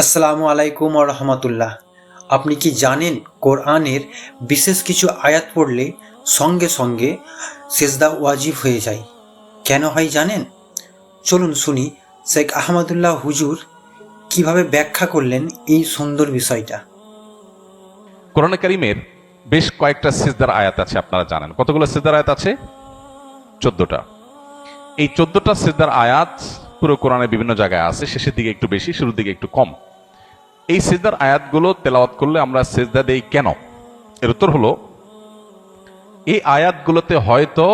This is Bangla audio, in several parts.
আসসালামু আলাইকুম রহমতুল্লাহ। আপনি কি জানেন কোরআনের বিশেষ কিছু আয়াত পড়লে সঙ্গে সঙ্গে সেজদা ওয়াজিব হয়ে যায়? কেন হয় জানেন? চলুন শুনি শেখ আহমদুল্লাহ হুজুর কিভাবে ব্যাখ্যা করলেন এই সুন্দর বিষয়টা। কোরআনে কারিমের বেশ কয়েকটা সিজদার আয়াত আছে, আপনারা জানেন। কতগুলো সিজদার আয়াত আছে? 14টা। এই 14টা সিজদার আয়াত পুরো কোরআনের বিভিন্ন জায়গায় আছে, শেষের দিকে একটু বেশি, শুরুর দিকে একটু কম। এই সিজদার আয়াতগুলো তেলাওয়াত করলে আমরা সিজদা দেই কেন? এর উত্তর হলো, এই আয়াতগুলোতে হয়তো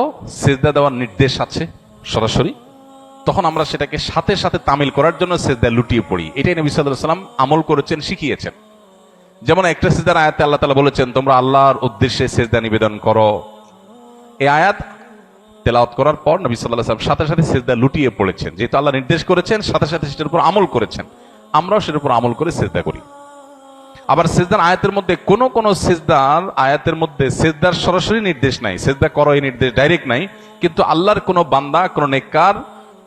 সিজদা দেওয়ার নির্দেশ আছে সরাসরি, তখন আমরা সেটাকে সাথে সাথে তামিল করার জন্য সিজদা লুটিয়ে পড়ি। এটাই নবী সাল্লাল্লাহু আলাইহি ওয়াসাল্লাম আমল করেছেন, শিখিয়েছেন। যেমন একটা সিজদার আয়াতে আল্লাহ তাআলা বলেছেন, তোমরা আল্লাহর উদ্দেশ্যে সিজদা নিবেদন করো। এই আয়াত তেলাওয়াত করার পর নবী সাল্লাল্লাহু আলাইহি ওয়াসাল্লাম সাথে সাথে সিজদা লুটিয়ে পড়েছেন, যেহেতু আল্লাহ নির্দেশ করেছেন, সাথে সাথে সেটার উপর আমল করেছেন। আমরাও সেটার উপর আমল করে সিজদা করি। আবার সিজদার আয়াতের মধ্যে কোন সিজদার আয়াতের মধ্যে সিজদার সরাসরি নির্দেশ নাই, সিজদা করো এই নির্দেশ ডাইরেক্ট নাই, কিন্তু আল্লাহর কোনো বান্দা, কোনো নেককার,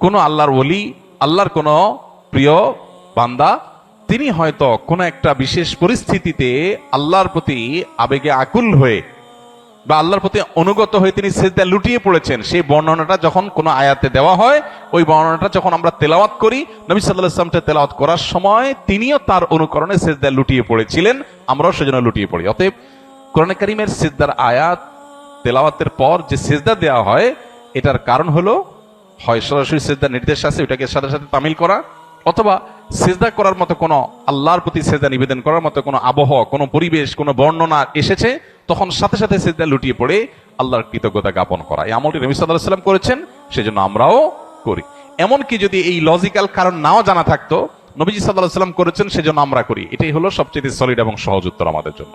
কোনো আল্লাহর ওলি, আল্লাহর কোনো প্রিয় বান্দা, তিনি হয়তো কোনো একটা বিশেষ পরিস্থিতিতে আল্লাহর প্রতি আবেগে আকুল হয়ে বা আল্লাহর প্রতি অনুগত হয়ে তিনি সিজদা লুটিয়ে পড়েছেন। সেই বর্ণনাটা যখন কোনো আয়াতে দেওয়া হয়, ওই বর্ণনাটা যখন আমরা তেলাওয়াত করি, নবী সাল্লাল্লাহু আলাইহি ওয়াসাল্লাম তেলাওয়াত করার সময় তিনিও তার অনুকরণে সিজদা লুটিয়ে পড়েছিলেন, আমরাও সেজন্য লুটিয়ে পড়ি। অতএব কোরআনে কারীমের সিজদার আয়াত তেলাওয়াতের পর যে সিজদা দেওয়া হয়, এটার কারণ হলো হয় সরাসরি সিজদার নির্দেশ আছে, ওইটাকে সাথে সাথে তামিল করা, অথবা সিজদা করার মতো কোনো, আল্লাহর প্রতি সিজদা নিবেদন করার মতো কোনো আবহাওয়া, কোনো পরিবেশ, কোনো বর্ণনা এসেছে, তখন সাথে সাথে সিজদা লুটিয়ে পড়ে আল্লাহর কৃতজ্ঞতা জ্ঞাপন করা। এই আমলটি নবী সাল্লাল্লাহু আলাইহি ওয়াসাল্লাম করেছেন, সেজন্য আমরাও করি। এমনকি যদি এই লজিক্যাল কারণ নাও জানা থাকতো, নবীজি সাল্লাল্লাহু আলাইহি ওয়াসাল্লাম করেছেন, সেজন্য আমরা করি। এটাই হলো সবচেয়ে সলিড এবং সহজ উত্তর আমাদের জন্য।